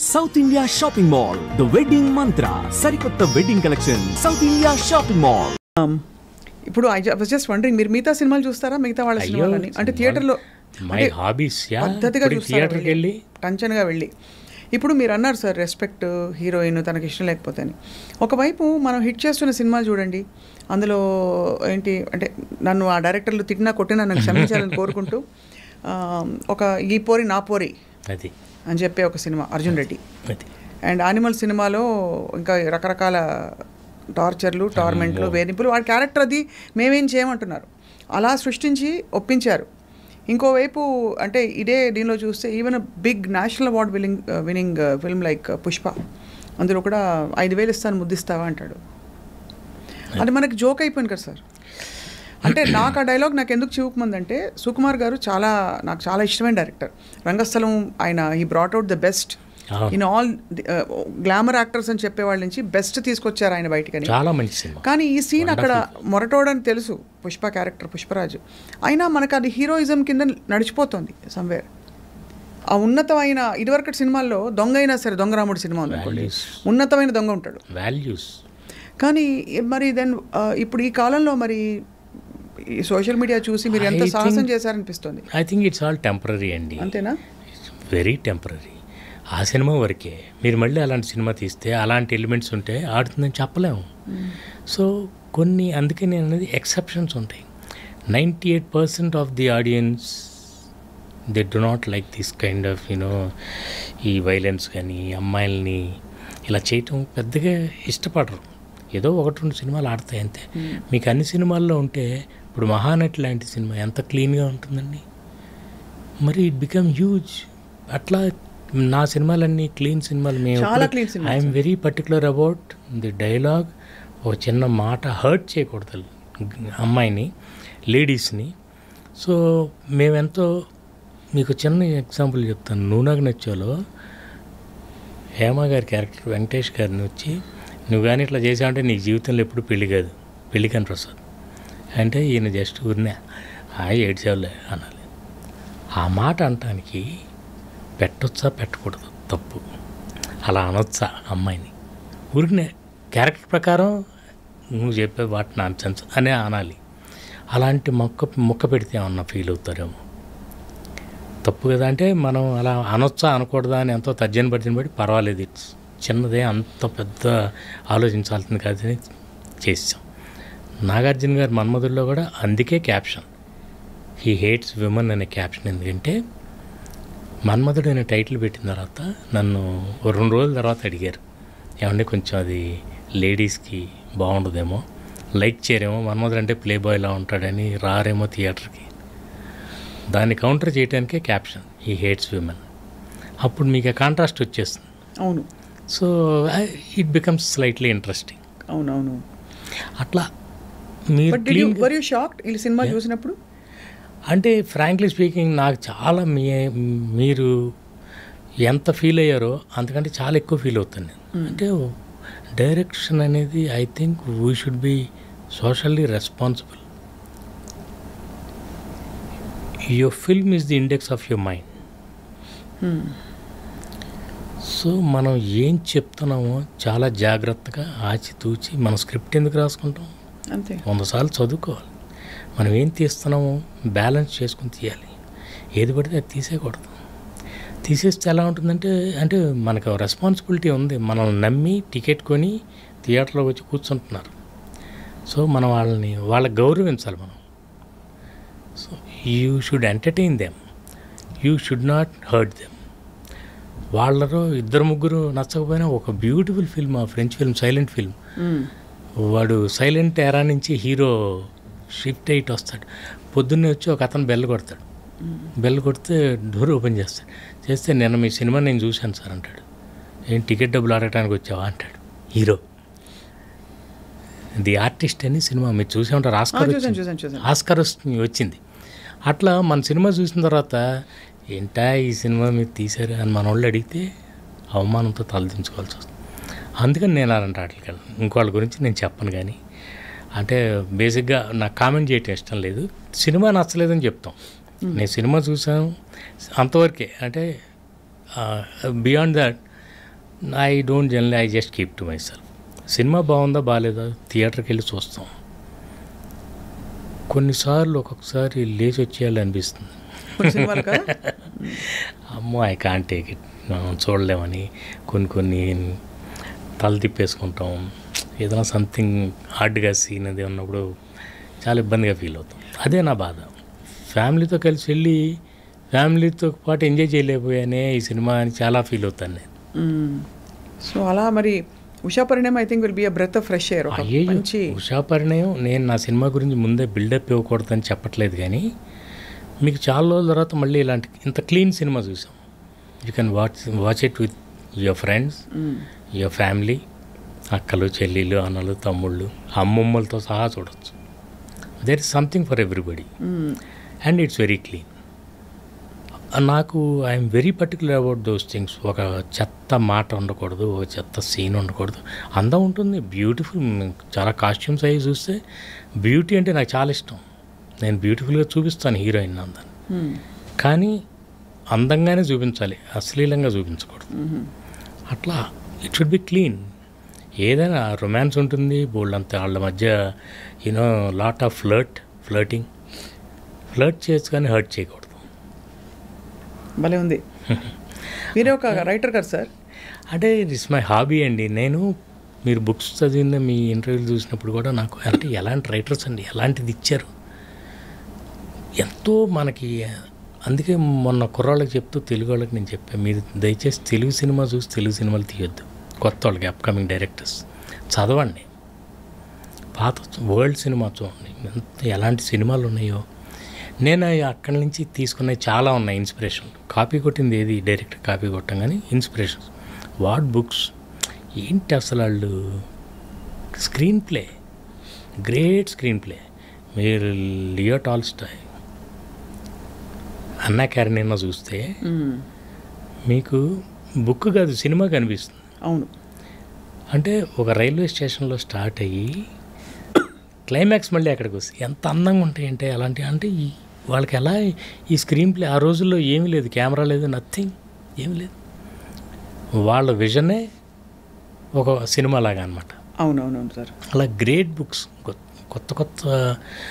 South India shopping mall the wedding మంత్ర సరికొత్త wedding collection south India shopping mall. ఇప్పుడు I was just wondering, మీరు మిగతా సినిమాలు చూస్తారా? మిగతా వాళ్ళ సినిమాలని అంటే థియేటర్లో పద్ధతిగా చూస్తారా? టెన్షన్గా వెళ్ళి ఇప్పుడు మీరు అన్నారు సార్, రెస్పెక్ట్ హీరోయిన్ తనకి ఇష్టం లేకపోతే అని. ఒకవైపు మనం హిట్ చేస్తున్న సినిమాలు చూడండి, అందులో ఏంటి అంటే నన్ను ఆ డైరెక్టర్లు తిట్టినా కొట్టినా నన్ను క్షమించాలని కోరుకుంటూ ఒక ఈ పోరి నా పోరి అది అని చెప్పే ఒక cinema Arjun Reddy, and animal సినిమాలో ఇంకా రకరకాల టార్చర్లు, టార్మెంట్లు, వేధింపులు, వాడి క్యారెక్టర్ అది మేమేం చేయమంటున్నారు అలా సృష్టించి ఒప్పించారు. ఇంకోవైపు అంటే ఇదే దీనిలో చూస్తే even big national award winning film like Pushpa, అందులో కూడా 5,000 ఇస్తాను ముద్దిస్తావా అంటాడు. అది మనకి జోక్ అయిపోయింది కదా సార్. అంటే నాకు ఆ డైలాగ్ నాకు ఎందుకు చివుకుమందంటే, సుకుమార్ గారు నాకు చాలా ఇష్టమైన డైరెక్టర్. రంగస్థలం ఆయన he brought out the best in all glamour actors అని చెప్పేవాళ్ళ నుంచి బెస్ట్ తీసుకొచ్చారు ఆయన బయటకని. చాలా మంచి సినిమా. కానీ ఈ సీన్ అక్కడ మొరటోడని తెలుసు పుష్ప క్యారెక్టర్ పుష్పరాజు, అయినా మనకు అది హీరోయిజం కింద నడిచిపోతుంది సమ్వేర్. ఆ ఉన్నతమైన ఇదివరకటి సినిమాల్లో దొంగ అయినా సరే, దొంగరాముడు సినిమా ఉందనుకోండి, ఉన్నతమైన దొంగ ఉంటాడు, వాల్యూస్. కానీ మరి దెన్ ఇప్పుడు ఈ కాలంలో మరి ఈ సోషల్ మీడియా చూసి మీరు ఎంత సాహసం చేశారనిపిస్తుంది. I think it's all temporary అండి. అంతేనా? Very temporary. ఆ సినిమా వరకే. మీరు మళ్ళీ అలాంటి సినిమా తీస్తే అలాంటి ఎలిమెంట్స్ ఉంటే ఆడుతుందని చెప్పలేము. సో కొన్ని, అందుకే నేను అనేది ఎక్సెప్షన్స్ ఉంటాయి. 98% of the audience they do not like this kind of ఈ వైలెన్స్ కానీ అమ్మాయిల్ని ఇలా చేయటం పెద్దగా ఇష్టపడరు. ఏదో 1-2 సినిమాలు ఆడతాయి అంతే. మీకు అన్ని సినిమాల్లో ఉంటే ఇప్పుడు మహానటి లాంటి సినిమా ఎంత క్లీన్గా ఉంటుందండి, మరి ఇట్ బికమ్ హ్యూజ్. అట్లా నా సినిమాలన్నీ క్లీన్ సినిమాలు. మేము I'm very particular about the dialogue. ఒక చిన్న మాట హర్ట్ చేయకూడదు అమ్మాయిని, లేడీస్ని. సో మేమెంతో, మీకు చిన్న ఎగ్జాంపుల్ చెప్తాను. నువ్వు నాకు నచ్చాలో హేమ గారి క్యారెక్టర్ వెంకటేష్ గారిని వచ్చి, నువ్వు కానీ ఇట్లా చేసావంటే నీకు జీవితంలో ఎప్పుడు పెళ్ళి కాదు, పెళ్ళి కాని ప్రసాద్ అంటే ఈయన జస్ట్ ఊరినే ఏడ్చేవాళ్ళే అనాలి. ఆ మాట అనటానికి పెట్టొచ్చా పెట్టకూడదు, తప్పు. అలా అనొచ్చా అమ్మాయిని? ఊరినే క్యారెక్టర్ ప్రకారం నువ్వు చెప్పే వాటి నాన్సెన్స్ అనే అనాలి. అలాంటి మొక్క పెడితే ఏమన్నా ఫీల్ అవుతారేమో, తప్పు కదా. అంటే మనం అలా అనొచ్చా అనకూడదా అని ఎంతో తర్జన బట్టి పర్వాలేదు, ఇట్స్ చిన్నదే, అంత పెద్ద ఆలోచించాల్సింది కాదని చేసాం. నాగార్జున గారు మన్మధుల్లో కూడా అందుకే క్యాప్షన్ హీ హేట్స్ విమెన్ అనే క్యాప్షన్. ఎందుకంటే మన్మధుడు అనే టైటిల్ పెట్టిన తర్వాత నన్ను 2 రోజుల తర్వాత అడిగారు, ఏమంటే కొంచెం అది లేడీస్కి బాగుండదేమో, లైక్ చేయరేమో, మన్మధుడు అంటే ప్లే బాయ్లా ఉంటాడని రారేమో థియేటర్కి. దాన్ని కౌంటర్ చేయడానికే క్యాప్షన్ హీ హేట్స్ విమెన్. అప్పుడు మీకు కాంట్రాస్ట్ వచ్చేస్తుంది. అవును. So it becomes slightly interesting. అవునవును. అట్లా మీరు షాక్డ్ ఈ సినిమా చూసినప్పుడు? అంటే ఫ్రాంక్లీ స్పీకింగ్ నాకు చాలా మీరు ఎంత ఫీల్ అయ్యారో అంతకంటే చాలా ఎక్కువ ఫీల్ అవుతాను నేను. అంటే డైరెక్షన్ అనేది I think we should be socially responsible. Your film is the index of your mind. So మనం ఏం చెప్తున్నామో చాలా జాగ్రత్తగా ఆచితూచి, మన స్క్రిప్ట్ ఎందుకు రాసుకుంటాం, అంతే 100 సార్లు చదువుకోవాలి. మనం ఏం తీస్తున్నామో బ్యాలెన్స్ చేసుకుని తీయాలి. ఏది పడితే అది తీసేయకూడదు. తీసేస్తే ఎలా ఉంటుందంటే, అంటే మనకు రెస్పాన్సిబిలిటీ ఉంది. మనల్ని నమ్మి టికెట్ కొని థియేటర్లో వచ్చి కూర్చుంటున్నారు. సో మనం వాళ్ళకి గౌరవించాలి మనం. So you should entertain them, you should not hurt them. వాళ్ళలో 2-3 నచ్చకపోయినా ఒక బ్యూటిఫుల్ ఫిల్మ్, ఆ ఫ్రెంచ్ ఫిల్మ్ సైలెంట్ ఫిల్మ్, వాడు సైలెంట్ ఎరా నుంచి హీరో షిఫ్ట్ అయ్యి వస్తాడు. పొద్దున్నే వచ్చి ఒక అతను బెల్ కొడతాడు. బెల్ కొడితే డోర్ ఓపెన్ చేస్తే నిన్న మీ సినిమా నేను చూశాను సార్ అంటాడు. ఏం టికెట్ డబ్బులు అడగడానికి వచ్చావా అంటాడు హీరో. ది ఆర్టిస్ట్ అని సినిమా మీరు చూసే ఉంటారు, ఆస్కార్ వచ్చింది. అట్లా మన సినిమా చూసిన తర్వాత ఏంటా ఈ సినిమా మీరు తీశారు అని మన వాళ్ళు అడిగితే అవమానంతో తలదించుకోవాల్సి వస్తుంది. అందుకని నేను అలాంటి వాటికి వెళ్ళను. ఇంకోళ్ళ గురించి నేను చెప్పను. కానీ అంటే బేసిక్గా నాకు కామెంట్ చేయటం ఇష్టం లేదు. సినిమా నచ్చలేదని చెప్తాం. నేను సినిమా చూసాను అంతవరకే. అంటే beyond that I don't general, I just keep to my self. Cinema బాగుందా బాగాలేదా థియేటర్కి వెళ్ళి చూస్తాం. కొన్నిసార్లు ఒక్కొక్కసారి లేచి వచ్చేయాలనిపిస్తుంది. అమ్మో ఐ కాంట్ టేక్ ఇట్, చూడలేమని కొన్ని తల తిప్పేసుకుంటాం. ఏదైనా సంథింగ్ హార్డ్గా సీన్ అది ఉన్నప్పుడు చాలా ఇబ్బందిగా ఫీల్ అవుతాం. అదే నా బాధ. ఫ్యామిలీతో కలిసి వెళ్ళి ఫ్యామిలీతో పాటు ఎంజాయ్ చేయలేకపోయానే ఈ సినిమా అని చాలా ఫీల్ అవుతాను నేను. సో అలా మరి Usha Parinayam I think will be a breath of fresh air. మంచి ఉషా పరిణయం. నేను నా సినిమా గురించి ముందే బిల్డప్ ఇవ్వకూడదని చెప్పట్లేదు, కానీ మీకు చాలా రోజుల తర్వాత మళ్ళీ ఇలాంటి ఇంత క్లీన్ సినిమా చూసాం. You can watch it with your friends, your family, అక్కలు చెల్లెళ్ళు అన్నలు తమ్ముళ్ళు అమ్మమ్మలతో సహా చూడవచ్చు. There is something for everybody and it's very clean. నాకు I'm very particular about those things. ఒక చెత్త మాట ఉండకూడదు, ఒక చెత్త సీన్ ఉండకూడదు. అందం ఉంటుంది, బ్యూటిఫుల్. చాలా కాస్ట్యూమ్స్ అవి చూస్తే బ్యూటీ అంటే నాకు చాలా ఇష్టం. నేను బ్యూటిఫుల్గా చూపిస్తాను హీరోయిన్ అందాన్ని, కానీ అందంగానే చూపించాలి, అశ్లీలంగా చూపించకూడదు. అట్లా ఇట్ షుడ్ బి క్లీన్. ఏదైనా రొమాన్స్ ఉంటుంది బోల్డ్ అంతే, వాళ్ళ మధ్య యూనో లాట్ ఆఫ్ ఫ్లర్టింగ్ చేయొచ్చు కానీ హర్ట్ చేయకూడదు. భలే ఉంది. మీరే ఒక రైటర్ కదా సార్? అంటే ఇట్స్ మై హాబీ అండి. నేను మీరు బుక్స్ చదివిన మీ ఇంటర్వ్యూలు చూసినప్పుడు కూడా నాకు అంటే ఎలాంటి రైటర్స్ అండి, ఎలాంటిది ఇచ్చారు ఎంతో మనకి. అందుకే మొన్న కుర్రాళ్ళకి చెప్తూ తెలుగు వాళ్ళకి నేను చెప్పాను, మీరు దయచేసి తెలుగు సినిమా చూసి తెలుగు సినిమాలు తీయొద్దు. కొత్త వాళ్ళకి అప్కమింగ్ డైరెక్టర్స్ చదవండి, పాత వరల్డ్ సినిమా చూడండి, ఎలాంటి సినిమాలు ఉన్నాయో. నేను అక్కడి నుంచి తీసుకున్నవి చాలా ఉన్నాయి ఇన్స్పిరేషన్. కాపీ కొట్టింది ఏది డైరెక్ట్ కాపీ కొట్టం, కానీ ఇన్స్పిరేషన్స్ వాట్ బుక్స్ ఏంటి అసలు వాళ్ళు screen play, great screen play. మీరు లియో టాల్స్టాయ్, అన్నా క్యారెనినా చూస్తే మీకు బుక్ కాదు సినిమా కనిపిస్తుంది. అవును. అంటే ఒక రైల్వే స్టేషన్లో స్టార్ట్ అయ్యి క్లైమాక్స్ మళ్ళీ అక్కడికి వస్తుంది. ఎంత అందంగా ఉంటాయంటే అలాంటి. అంటే వాళ్ళకి ఎలా ఈ స్క్రీన్ ప్లే, ఆ రోజుల్లో ఏమీ లేదు, కెమెరా లేదు, నథింగ్, ఏమీ లేదు. వాళ్ళ విజనే ఒక సినిమా లాగా అనమాట. అవునవునవును సార్. అలా గ్రేట్ బుక్స్, కొత్త